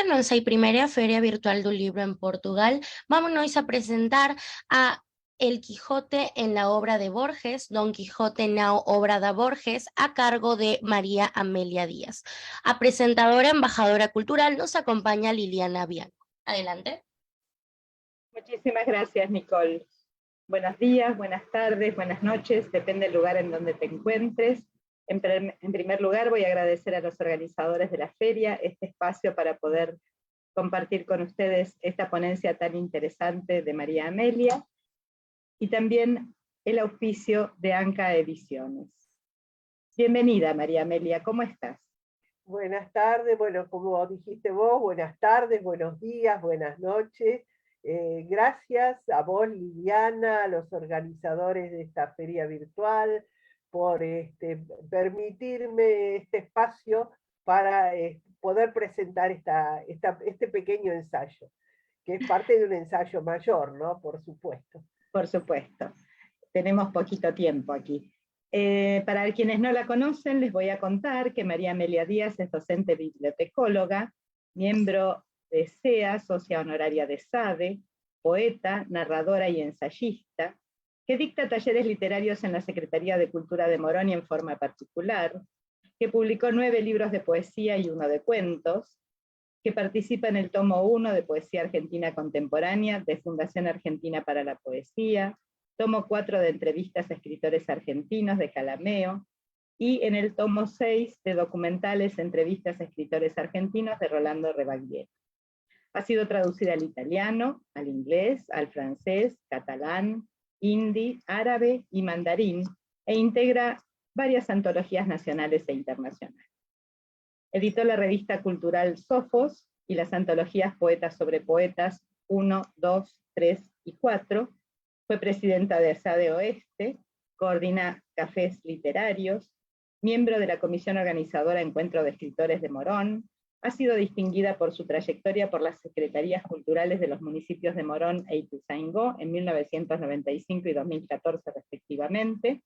na 11ª Feria Virtual do Libro en Portugal, vámonos a presentar a El Quijote en la obra de Borges, Don Quijote na obra de Borges, a cargo de María Amelia Díaz. A presentadora, embajadora cultural, nos acompaña Liliana Bianco. Adelante. Muchísimas gracias, Nicole. Buenos días, buenas tardes, buenas noches, depende del lugar en donde te encuentres. En primer lugar, voy a agradecer a los organizadores de la feria este espacio para poder compartir con ustedes esta ponencia tan interesante de María Amelia, y también el auspicio de Anca Ediciones. Bienvenida, María Amelia, ¿cómo estás? Buenas tardes, bueno, como dijiste vos, buenas tardes, buenos días, buenas noches. Gracias a vos, Liliana, a los organizadores de esta feria virtual, por permitirme este espacio para poder presentar este pequeño ensayo, que es parte de un ensayo mayor, ¿no? Por supuesto. Por supuesto. Tenemos poquito tiempo aquí. Para quienes no la conocen, les voy a contar que María Amelia Díaz es docente bibliotecóloga, miembro de SEA, socia honoraria de SADE, poeta, narradora y ensayista, que dicta talleres literarios en la Secretaría de Cultura de Morón y en forma particular, que publicó 9 libros de poesía y 1 de cuentos, que participa en el tomo 1 de Poesía Argentina Contemporánea de Fundación Argentina para la Poesía, tomo 4 de Entrevistas a Escritores Argentinos de Calameo, y en el tomo 6 de Documentales Entrevistas a Escritores Argentinos de Rolando Rebaglieri. Ha sido traducida al italiano, al inglés, al francés, catalán, hindi, árabe y mandarín, e integra varias antologías nacionales e internacionales. Editó la revista cultural Sofos y las antologías Poetas sobre Poetas 1, 2, 3 y 4, fue presidenta de SADE Oeste, coordina cafés literarios, miembro de la comisión organizadora Encuentro de Escritores de Morón, ha sido distinguida por su trayectoria por las secretarías culturales de los municipios de Morón e Ituzaingó en 1995 y 2014 respectivamente,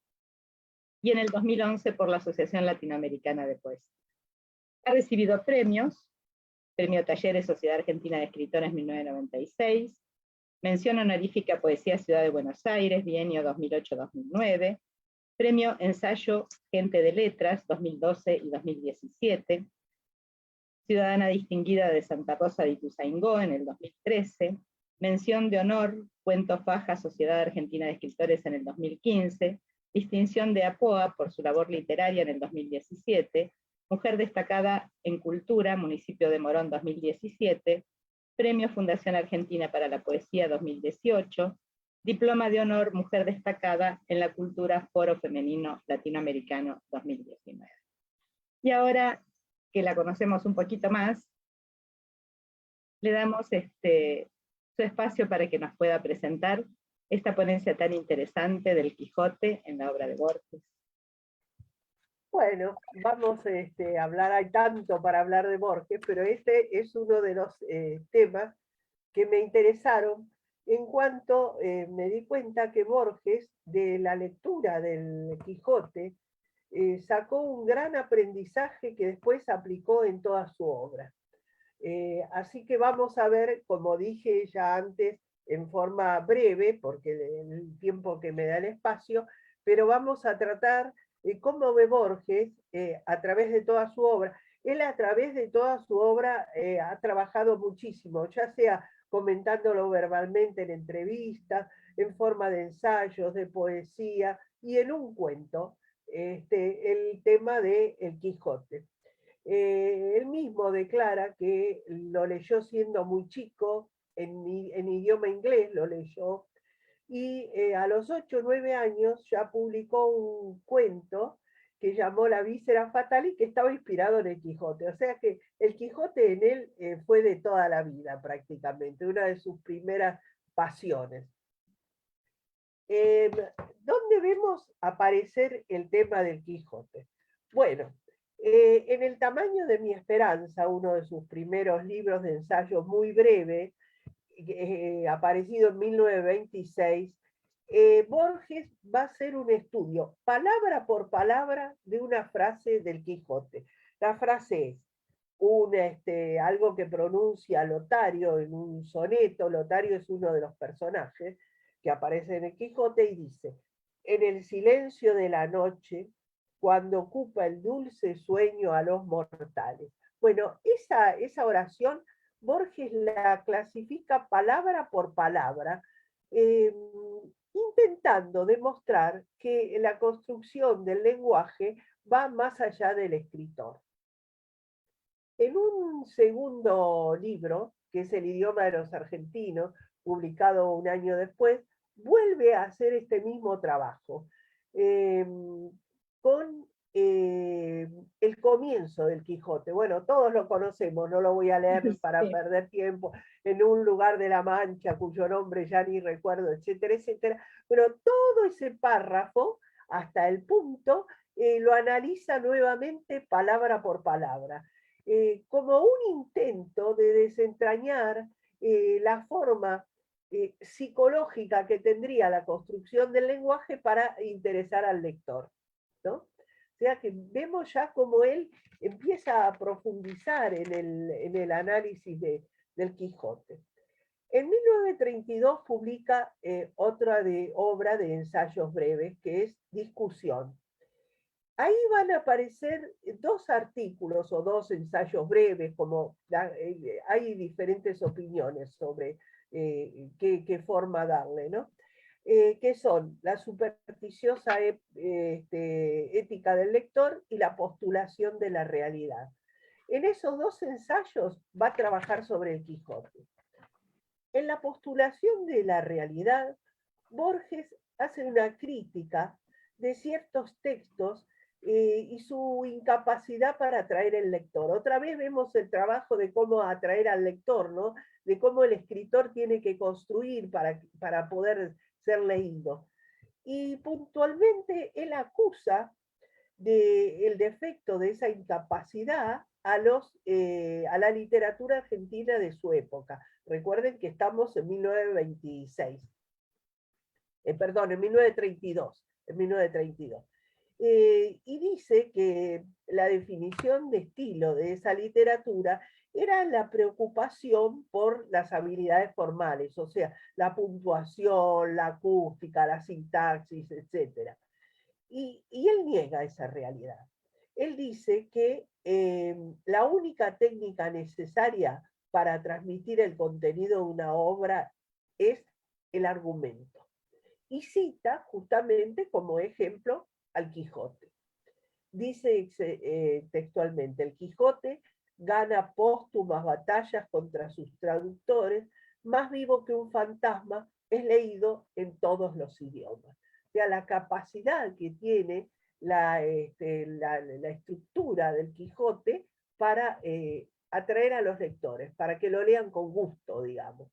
y en el 2011 por la Asociación Latinoamericana de Poesía. Ha recibido premios, Premio Talleres Sociedad Argentina de Escritores 1996, Mención Honorífica Poesía Ciudad de Buenos Aires, bienio 2008-2009, Premio Ensayo Gente de Letras 2012 y 2017, Ciudadana Distinguida de Santa Rosa de Ituzaingó en el 2013, Mención de Honor Cuento Faja Sociedad Argentina de Escritores en el 2015, Distinción de APOA por su labor literaria en el 2017, Mujer Destacada en Cultura, Municipio de Morón 2017, Premio Fundación Argentina para la Poesía 2018, Diploma de Honor Mujer Destacada en la Cultura Foro Femenino Latinoamericano 2019. Y ahora que la conocemos un poquito más, le damos su espacio para que nos pueda presentar esta ponencia tan interesante del Quijote en la obra de Borges. Bueno, vamos a hablar, hay tanto para hablar de Borges, pero este es uno de los temas que me interesaron en cuanto me di cuenta que Borges, de la lectura del Quijote, sacó un gran aprendizaje que después aplicó en toda su obra. Así que vamos a ver, como dije ya antes, en forma breve, porque el tiempo que me da el espacio, pero vamos a tratar cómo ve Borges a través de toda su obra. Él a través de toda su obra ha trabajado muchísimo, ya sea comentándolo verbalmente en entrevistas, en forma de ensayos, de poesía, y en un cuento, el tema de El Quijote. Él mismo declara que lo leyó siendo muy chico, en idioma inglés lo leyó, y a los 8 o 9 años ya publicó un cuento que llamó La Víscera Fatal y que estaba inspirado en el Quijote. O sea que el Quijote en él fue de toda la vida prácticamente, una de sus primeras pasiones. ¿Dónde vemos aparecer el tema del Quijote? Bueno, en El tamaño de mi esperanza, uno de sus primeros libros de ensayo muy breve, aparecido en 1926, Borges va a hacer un estudio, palabra por palabra, de una frase del Quijote. La frase es: algo que pronuncia Lotario en un soneto. Lotario es uno de los personajes que aparece en el Quijote y dice: en el silencio de la noche, cuando ocupa el dulce sueño a los mortales. Bueno, esa oración Borges la clasifica palabra por palabra, intentando demostrar que la construcción del lenguaje va más allá del escritor. En un segundo libro, que es El idioma de los argentinos, publicado un año después, vuelve a hacer este mismo trabajo, con el comienzo del Quijote. Bueno, todos lo conocemos, no lo voy a leer para perder tiempo, en un lugar de la Mancha, cuyo nombre ya ni recuerdo, etcétera, etcétera. Pero todo ese párrafo, hasta el punto, lo analiza nuevamente palabra por palabra. Como un intento de desentrañar la forma psicológica que tendría la construcción del lenguaje para interesar al lector, ¿no? O sea que vemos ya cómo él empieza a profundizar en el análisis del Quijote. En 1932 publica otra obra de ensayos breves, que es Discusión. Ahí van a aparecer dos artículos o dos ensayos breves, como hay diferentes opiniones sobre qué forma darle, ¿no? Que son la supersticiosa ética del lector y la postulación de la realidad. En esos dos ensayos va a trabajar sobre el Quijote. En la postulación de la realidad, Borges hace una crítica de ciertos textos y su incapacidad para atraer al lector. Otra vez vemos el trabajo de cómo atraer al lector, ¿no? De cómo el escritor tiene que construir para poder ser leído. Y puntualmente él acusa del defecto de esa incapacidad a la literatura argentina de su época. Recuerden que estamos en 1926. Perdón, en 1932. En 1932. Y dice que la definición de estilo de esa literatura era la preocupación por las habilidades formales, o sea, la puntuación, la acústica, la sintaxis, etc. Y él niega esa realidad. Él dice que la única técnica necesaria para transmitir el contenido de una obra es el argumento. Y cita justamente como ejemplo al Quijote. Dice textualmente: el Quijote gana póstumas batallas contra sus traductores, más vivo que un fantasma, es leído en todos los idiomas. O sea, la capacidad que tiene la estructura del Quijote para atraer a los lectores, para que lo lean con gusto, digamos.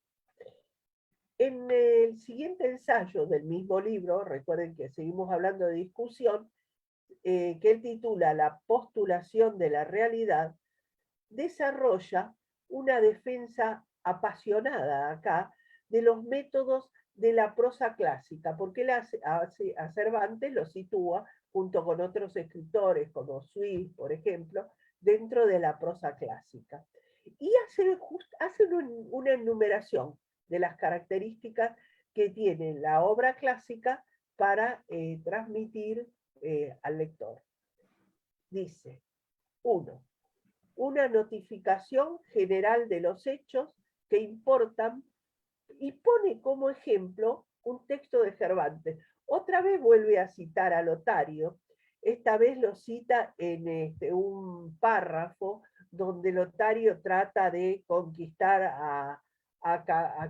En el siguiente ensayo del mismo libro, recuerden que seguimos hablando de Discusión, que él titula La postulación de la realidad, desarrolla una defensa apasionada acá de los métodos de la prosa clásica, porque él a Cervantes lo sitúa junto con otros escritores como Swift, por ejemplo, dentro de la prosa clásica. Y hace una enumeración de las características que tiene la obra clásica para transmitir al lector. Dice: 1. Una notificación general de los hechos que importan, y pone como ejemplo un texto de Cervantes. Otra vez vuelve a citar a Lotario, esta vez lo cita en un párrafo donde Lotario trata de conquistar a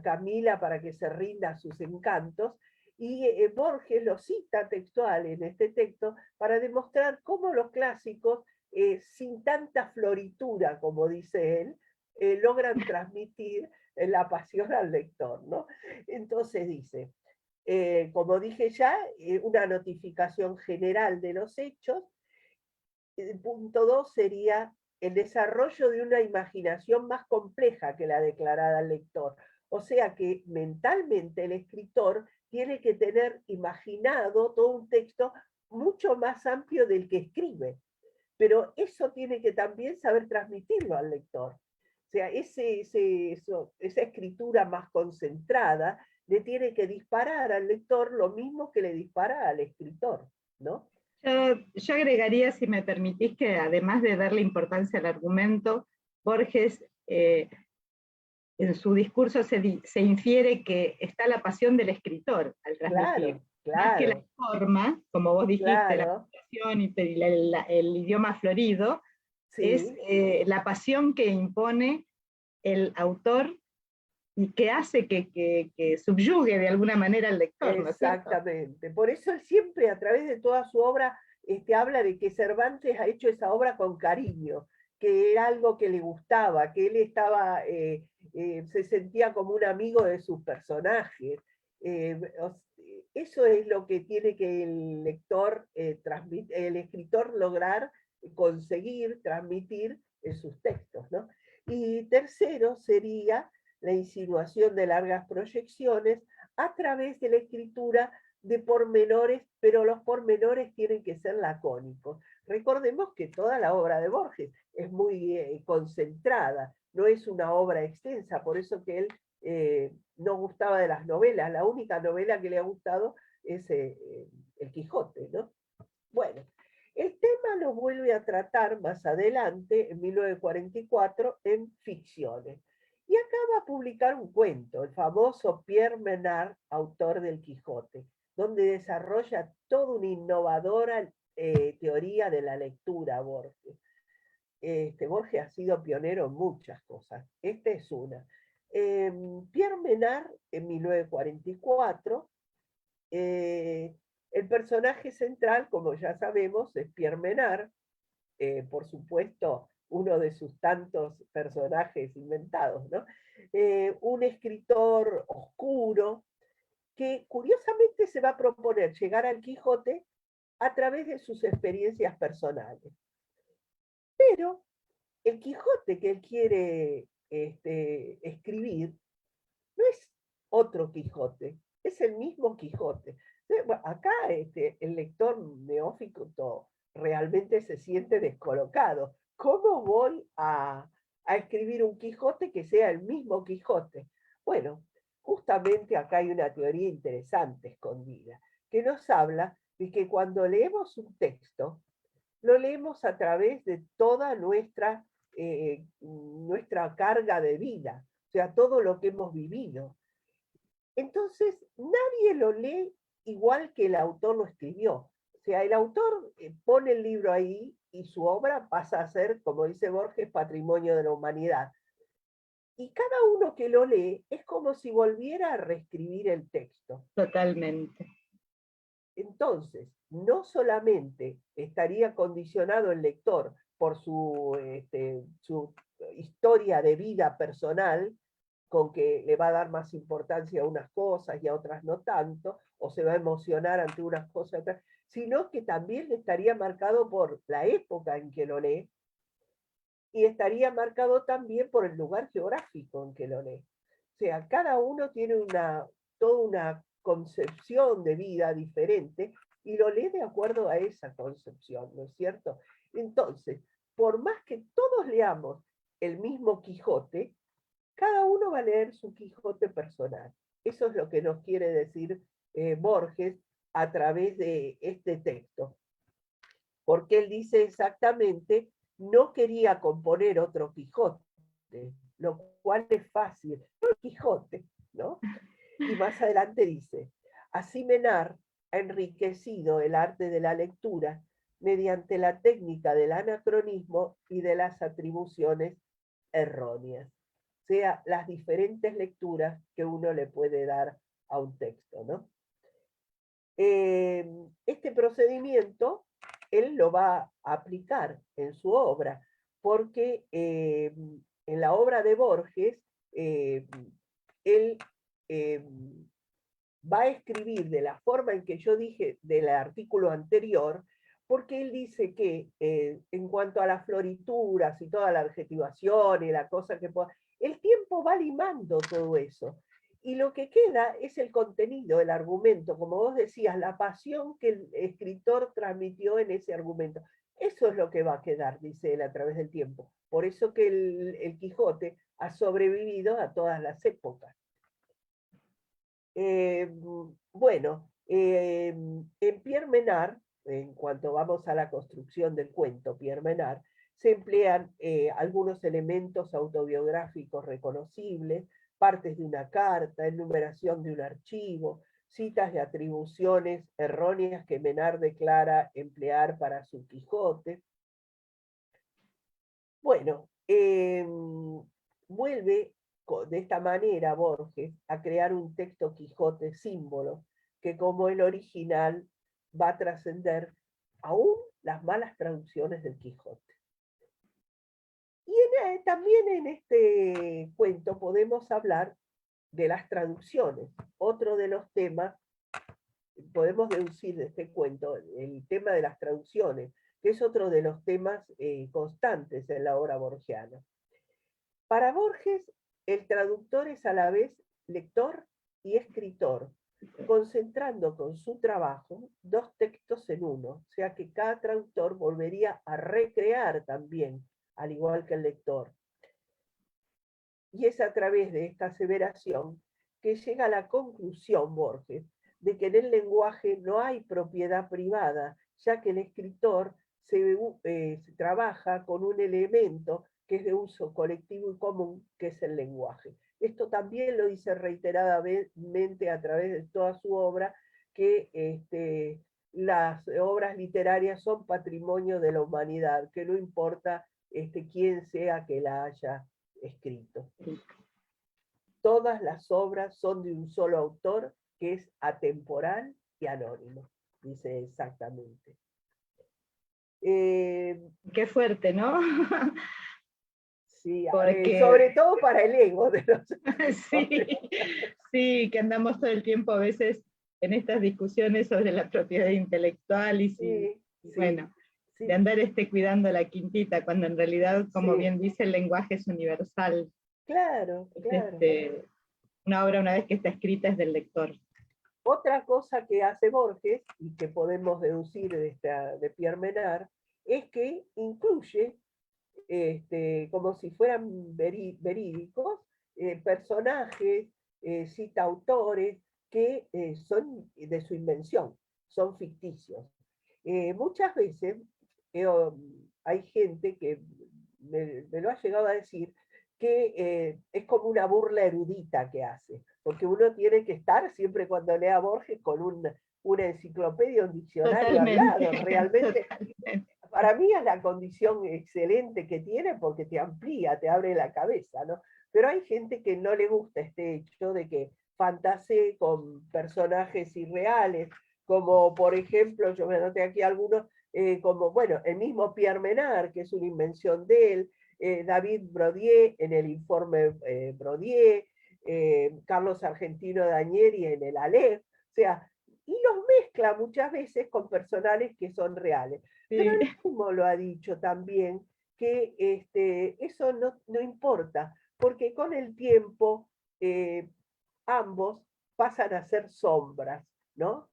Camila para que se rinda a sus encantos, y Borges lo cita textual en este texto para demostrar cómo los clásicos, sin tanta floritura, como dice él, logran transmitir la pasión al lector, ¿no? Entonces dice, como dije ya, una notificación general de los hechos. El punto 2 sería el desarrollo de una imaginación más compleja que la declarada al lector. O sea que mentalmente el escritor tiene que tener imaginado todo un texto mucho más amplio del que escribe. pero eso tiene que también saber transmitirlo al lector. O sea, esa escritura más concentrada le tiene que disparar al lector lo mismo que le dispara al escritor, ¿no? Yo agregaría, si me permitís, que además de darle importancia al argumento, Borges en su discurso se infiere que está la pasión del escritor al transmitir. Claro, Más que la forma, como vos dijiste, la claro, puntuación y el idioma florido, es sí, la pasión que impone el autor y que hace que subyugue de alguna manera al lector, ¿no es cierto? exactamente. Por eso él siempre, a través de toda su obra, habla de que Cervantes ha hecho esa obra con cariño, que era algo que le gustaba, que él estaba, se sentía como un amigo de sus personajes. Eso es lo que tiene que el lector, el escritor lograr conseguir transmitir en sus textos, ¿no? Y tercero sería la insinuación de largas proyecciones a través de la escritura de pormenores, pero los pormenores tienen que ser lacónicos. Recordemos que toda la obra de Borges es muy concentrada, no es una obra extensa, por eso que él no gustaba de las novelas, la única novela que le ha gustado es El Quijote, ¿no? Bueno, el tema lo vuelve a tratar más adelante, en 1944, en Ficciones. Y acaba a publicar un cuento, el famoso Pierre Menard, autor del Quijote, donde desarrolla toda una innovadora teoría de la lectura Borges. Borges ha sido pionero en muchas cosas. Esta es una. Pierre Menard, en 1944, el personaje central, como ya sabemos, es Pierre Menard, por supuesto, uno de sus tantos personajes inventados, ¿no? Un escritor oscuro que curiosamente se va a proponer llegar al Quijote a través de sus experiencias personales. Pero el Quijote que él quiere escribir no es otro Quijote, es el mismo Quijote. Bueno, acá el lector neófito realmente se siente descolocado. ¿Cómo voy a escribir un Quijote que sea el mismo Quijote? Bueno, justamente acá hay una teoría interesante escondida, que nos habla de que cuando leemos un texto, lo leemos a través de toda nuestra carga de vida, o sea, todo lo que hemos vivido. Entonces, nadie lo lee igual que el autor lo escribió. O sea, el autor pone el libro ahí y su obra pasa a ser, como dice Borges, patrimonio de la humanidad. Y cada uno que lo lee es como si volviera a reescribir el texto. Totalmente. Entonces, no solamente estaría condicionado el lector por su historia de vida personal, con que le va a dar más importancia a unas cosas y a otras no tanto, o se va a emocionar ante unas cosas, sino que también estaría marcado por la época en que lo lee y estaría marcado también por el lugar geográfico en que lo lee. O sea, cada uno tiene toda una concepción de vida diferente y lo lee de acuerdo a esa concepción, ¿no es cierto? Entonces, por más que todos leamos el mismo Quijote, cada uno va a leer su Quijote personal. Eso es lo que nos quiere decir Borges a través de este texto. Porque él dice exactamente, no quería componer otro Quijote, lo cual es fácil, no el Quijote, ¿no? Y más adelante dice, así Menard ha enriquecido el arte de la lectura mediante la técnica del anacronismo y de las atribuciones erróneas. O sea, las diferentes lecturas que uno le puede dar a un texto, ¿no? Este procedimiento él lo va a aplicar en su obra, porque en la obra de Borges, él va a escribir de la forma en que yo dije del artículo anterior, porque él dice que en cuanto a las florituras y toda la adjetivación y la cosa que pueda, el tiempo va limando todo eso. Y lo que queda es el contenido, el argumento, como vos decías, la pasión que el escritor transmitió en ese argumento, Eso es lo que va a quedar, dice él, a través del tiempo. Por eso que el Quijote ha sobrevivido a todas las épocas. Bueno, en Pierre Menard, en cuanto vamos a la construcción del cuento Pierre Menard, se emplean algunos elementos autobiográficos reconocibles, partes de una carta, enumeración de un archivo, citas de atribuciones erróneas que Menard declara emplear para su Quijote. Bueno, vuelve de esta manera Borges a crear un texto Quijote símbolo, que como el original va a trascender aún las malas traducciones del Quijote. Y también en este cuento podemos hablar de las traducciones. Otro de los temas, podemos deducir de este cuento, el tema de las traducciones, que es otro de los temas constantes en la obra borgiana. Para Borges, el traductor es a la vez lector y escritor, concentrando con su trabajo dos textos en uno, o sea que cada traductor volvería a recrear también, al igual que el lector. Y es a través de esta aseveración que llega a la conclusión Borges de que en el lenguaje no hay propiedad privada, ya que el escritor se trabaja con un elemento que es de uso colectivo y común, que es el lenguaje. Esto también lo dice reiteradamente a través de toda su obra, que las obras literarias son patrimonio de la humanidad, que no importa quién sea que la haya escrito. Todas las obras son de un solo autor, que es atemporal y anónimo, dice exactamente. Qué fuerte, ¿no? Sí, Porque... sobre todo para el ego de los sí, sí, que andamos todo el tiempo a veces en estas discusiones sobre la propiedad intelectual y sí, bueno, sí. de andar cuidando la quintita, cuando en realidad, como Sí. bien dice, el lenguaje es universal. Claro, claro. Una obra, una vez que está escrita, es del lector. Otra cosa que hace Borges, y que podemos deducir de Pierre Menard, es que incluye, como si fueran verídicos, personajes, cita autores que son de su invención, son ficticios. Muchas veces hay gente que me lo ha llegado a decir, que es como una burla erudita que hace, porque uno tiene que estar siempre cuando lea Borges con una enciclopedia, un diccionario Totalmente, al lado, realmente. totalmente. Para mí es la condición excelente que tiene porque te amplía, te abre la cabeza, ¿no? Pero hay gente que no le gusta este hecho de que fantasee con personajes irreales, como por ejemplo, yo me anoté aquí algunos, como, bueno, el mismo Pierre Menard, que es una invención de él, David Brodier en el informe Brodier, Carlos Argentino Danieri en el Aleph, o sea, y los mezcla muchas veces con personajes que son reales. Sí. Pero él mismo lo ha dicho también, que eso no importa, porque con el tiempo ambos pasan a ser sombras, ¿no?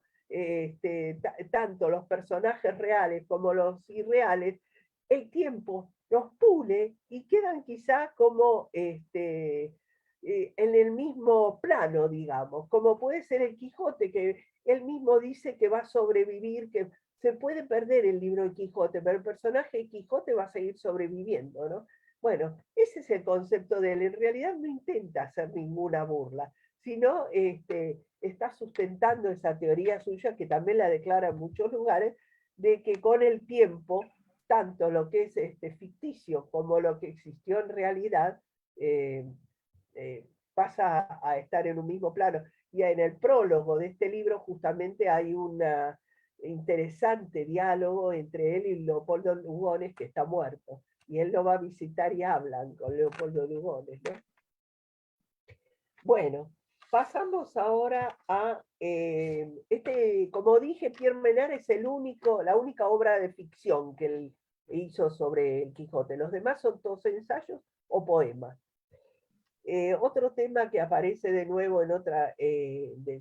Tanto los personajes reales como los irreales, el tiempo los pule y quedan quizá como en el mismo plano, digamos, como puede ser el Quijote, que él mismo dice que va a sobrevivir, que se puede perder el libro de Quijote, pero el personaje de Quijote va a seguir sobreviviendo, ¿no? Bueno, ese es el concepto de él. En realidad no intenta hacer ninguna burla, sino está sustentando esa teoría suya, que también la declara en muchos lugares, de que con el tiempo, tanto lo que es ficticio como lo que existió en realidad, pasa a estar en un mismo plano. Y en el prólogo de este libro justamente hay un interesante diálogo entre él y Leopoldo Lugones, que está muerto. Y él lo va a visitar y hablan con Leopoldo Lugones, ¿no? Bueno, pasamos ahora a, como dije, Pierre Menard es la única obra de ficción que él hizo sobre el Quijote. Los demás son todos ensayos o poemas. Otro tema que aparece de nuevo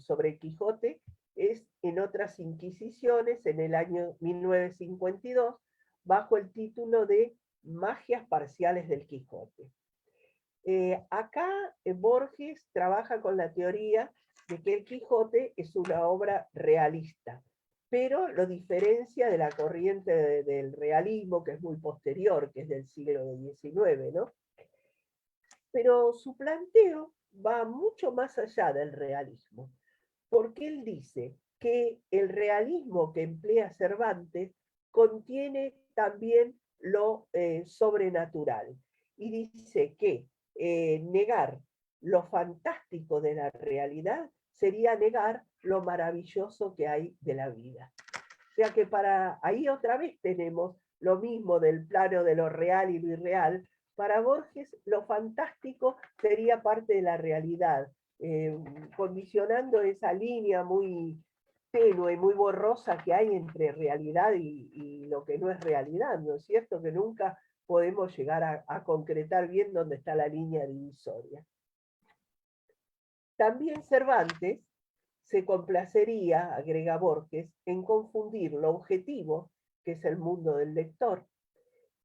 sobre el Quijote es en otras inquisiciones, en el año 1952, bajo el título de Magias parciales del Quijote. Acá Borges trabaja con la teoría de que el Quijote es una obra realista, pero lo diferencia de la corriente del realismo, que es muy posterior, que es del siglo XIX, ¿no? Pero su planteo va mucho más allá del realismo, porque él dice que el realismo que emplea Cervantes contiene también lo sobrenatural, y dice que negar lo fantástico de la realidad sería negar lo maravilloso que hay de la vida. O sea que para ahí otra vez tenemos lo mismo del plano de lo real y lo irreal. Para Borges lo fantástico sería parte de la realidad, condicionando esa línea muy tenue, muy borrosa que hay entre realidad y lo que no es realidad, ¿no es cierto? Que nunca podemos llegar a concretar bien dónde está la línea divisoria. También Cervantes se complacería, agrega Borges, en confundir lo objetivo, que es el mundo del lector,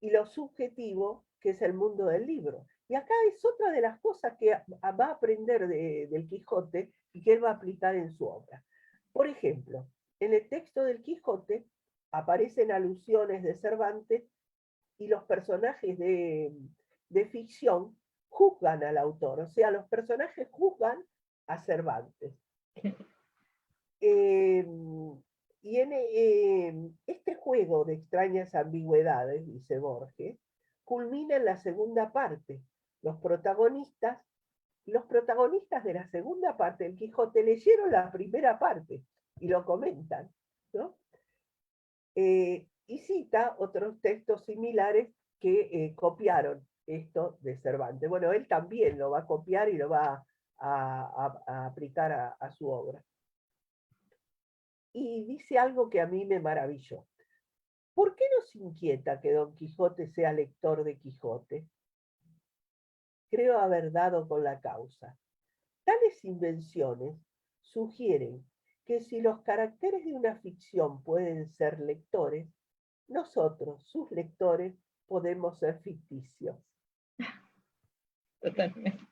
y lo subjetivo, que es el mundo del libro. Y acá es otra de las cosas que va a aprender del Quijote y que él va a aplicar en su obra. Por ejemplo, en el texto del Quijote aparecen alusiones de Cervantes y los personajes de ficción juzgan al autor, o sea, los personajes juzgan a Cervantes. Y en este juego de extrañas ambigüedades, dice Borges, culmina en la segunda parte. Los protagonistas de la segunda parte del Quijote leyeron la primera parte y lo comentan, ¿no? Y cita otros textos similares que copiaron esto de Cervantes. Bueno, él también lo va a copiar y lo va a aplicar a su obra. Y dice algo que a mí me maravilló. ¿Por qué nos inquieta que Don Quijote sea lector de Quijote? Creo haber dado con la causa. Tales invenciones sugieren que si los caracteres de una ficción pueden ser lectores, nosotros, sus lectores, podemos ser ficticios. Totalmente.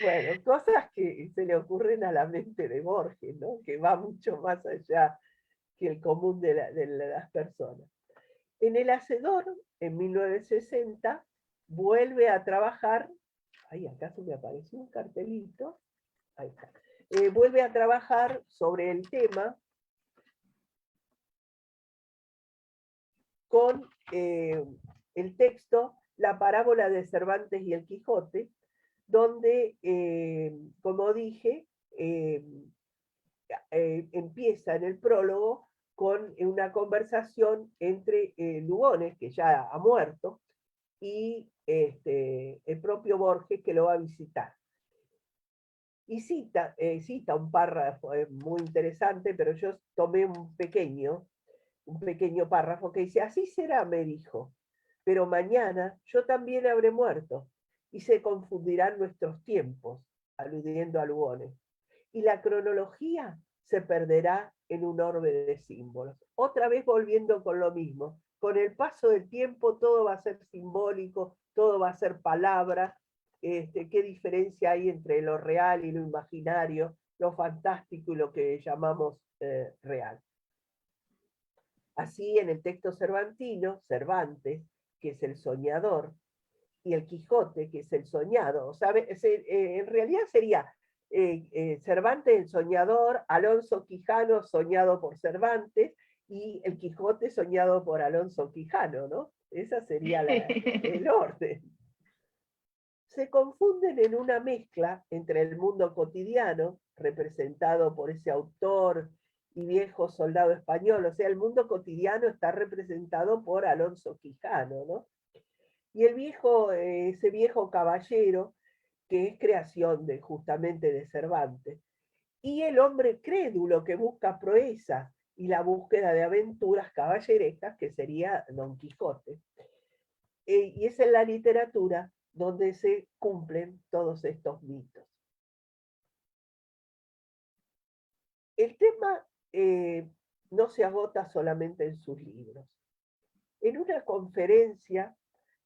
Bueno, cosas que se le ocurren a la mente de Borges, ¿no? Que va mucho más allá que el común de las personas. En El Hacedor, en 1960, vuelve a trabajar, ahí acaso me apareció un cartelito, ahí está, vuelve a trabajar sobre el tema con el texto La parábola de Cervantes y el Quijote, donde, como dije, empieza en el prólogo con una conversación entre Lugones, que ya ha muerto, y el propio Borges, que lo va a visitar. Y cita un párrafo muy interesante, pero yo tomé un pequeño párrafo que dice: así será, me dijo, pero mañana yo también habré muerto, y se confundirán nuestros tiempos, aludiendo a Lugones, y la cronología se perderá en un orbe de símbolos. Otra vez volviendo con lo mismo. Con el paso del tiempo todo va a ser simbólico, todo va a ser palabra. ¿Qué diferencia hay entre lo real y lo imaginario, lo fantástico y lo que llamamos real? Así, en el texto cervantino, Cervantes, que es el soñador, y el Quijote, que es el soñado. ¿Sabe? En realidad sería Cervantes el soñador, Alonso Quijano soñado por Cervantes, y el Quijote soñado por Alonso Quijano, ¿no? Esa sería el orden. Se confunden en una mezcla entre el mundo cotidiano, representado por ese autor y viejo soldado español, o sea, el mundo cotidiano está representado por Alonso Quijano, ¿no? Y ese viejo caballero, que es creación justamente de Cervantes, y el hombre crédulo que busca proeza y la búsqueda de aventuras caballerescas, que sería Don Quijote. Y es en la literatura donde se cumplen todos estos mitos. El tema no se agota solamente en sus libros. en una conferencia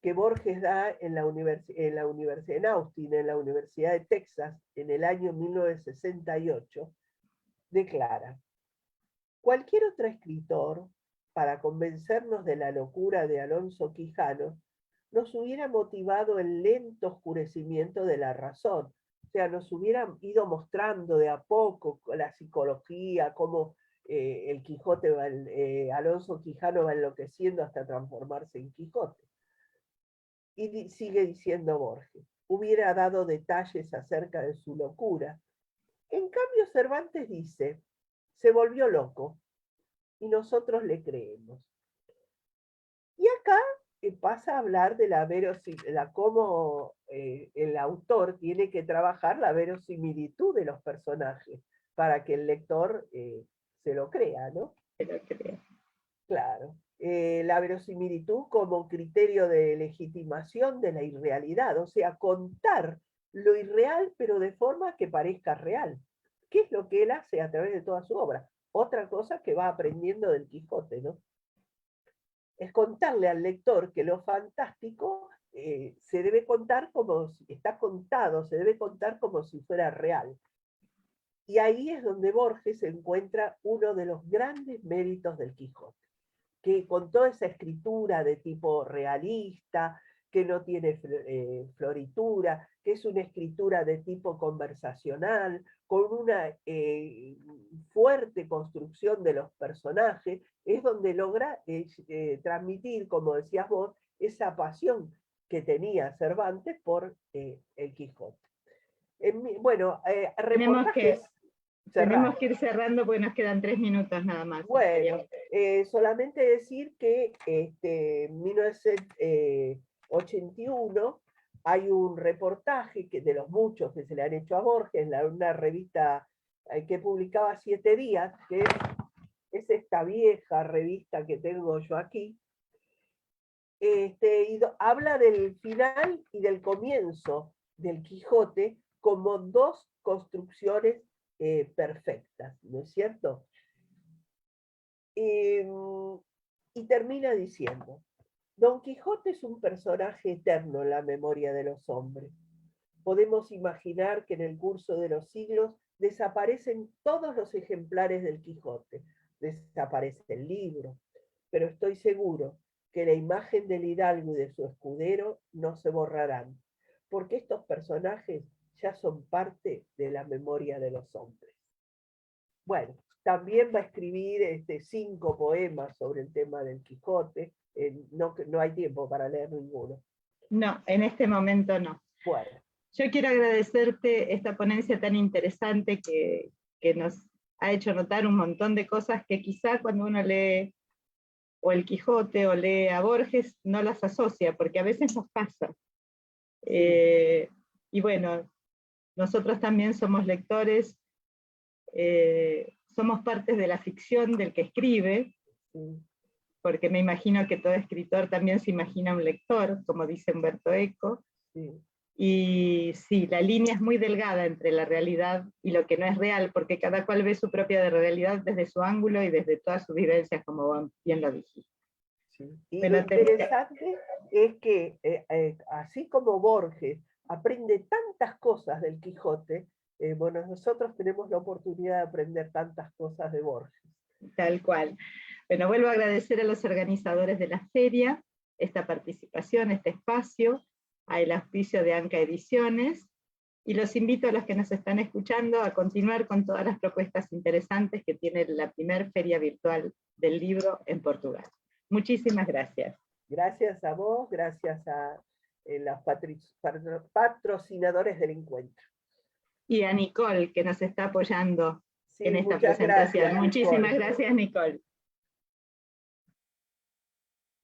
que Borges da en Austin, en la Universidad de Texas, en el año 1968, declara: cualquier otro escritor, para convencernos de la locura de Alonso Quijano, nos hubiera motivado el lento oscurecimiento de la razón. O sea, nos hubieran ido mostrando de a poco la psicología, cómo el Quijote Alonso Quijano va enloqueciendo hasta transformarse en Quijote. Y sigue diciendo Borges, hubiera dado detalles acerca de su locura. En cambio, Cervantes dice, se volvió loco, y nosotros le creemos. Y acá pasa a hablar de cómo el autor tiene que trabajar la verosimilitud de los personajes para que el lector se lo crea, ¿no? Se lo crea. Claro. La verosimilitud como criterio de legitimación de la irrealidad, o sea, contar lo irreal, pero de forma que parezca real. ¿Qué es lo que él hace a través de toda su obra? Otra cosa que va aprendiendo del Quijote, ¿no? Es contarle al lector que lo fantástico se debe contar como si está contado, se debe contar como si fuera real. Y ahí es donde Borges encuentra uno de los grandes méritos del Quijote, que con toda esa escritura de tipo realista, que no tiene floritura, que es una escritura de tipo conversacional, con una fuerte construcción de los personajes, es donde logra transmitir, como decías vos, esa pasión que tenía Cervantes por el Quijote. Bueno, reportajes... Tenemos que ir cerrando porque nos quedan 3 minutos nada más. Bueno, solamente decir que en 1981 hay un reportaje de los muchos que se le han hecho a Borges en una revista que publicaba 7 días, que es esta vieja revista que tengo yo aquí, y habla del final y del comienzo del Quijote como dos construcciones perfectas, ¿no es cierto? Y termina diciendo, Don Quijote es un personaje eterno en la memoria de los hombres. Podemos imaginar que en el curso de los siglos desaparecen todos los ejemplares del Quijote, desaparece el libro, pero estoy seguro que la imagen del hidalgo y de su escudero no se borrarán, porque estos personajes ya son parte de la memoria de los hombres. Bueno, también va a escribir 5 poemas sobre el tema del Quijote. No hay tiempo para leer ninguno. No, en este momento no. Bueno. Yo quiero agradecerte esta ponencia tan interesante que nos ha hecho notar un montón de cosas que quizá cuando uno lee o el Quijote o lee a Borges no las asocia, porque a veces nos pasa. Y bueno, nosotros también somos lectores, somos partes de la ficción del que escribe, porque me imagino que todo escritor también se imagina un lector, como dice Umberto Eco, y sí, la línea es muy delgada entre la realidad y lo que no es real, porque cada cual ve su propia realidad desde su ángulo y desde todas sus vivencias, como bien lo dijiste. Y lo interesante es que, así como Borges aprende tantas cosas del Quijote, bueno, nosotros tenemos la oportunidad de aprender tantas cosas de Borges. Tal cual. Bueno, vuelvo a agradecer a los organizadores de la feria, esta participación, este espacio, al auspicio de Anca Ediciones, y los invito a los que nos están escuchando a continuar con todas las propuestas interesantes que tiene la primer feria virtual del libro en Portugal. Muchísimas gracias. Gracias a vos, gracias a los patrocinadores del encuentro. Y a Nicole, que nos está apoyando en esta presentación. Gracias, muchísimas gracias, Nicole.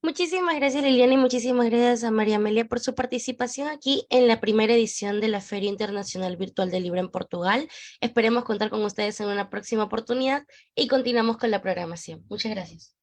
Muchísimas gracias, Liliana, y muchísimas gracias a María Amelia por su participación aquí en la primera edición de la Feria Internacional Virtual del Libro en Portugal. Esperemos contar con ustedes en una próxima oportunidad y continuamos con la programación. Muchas gracias.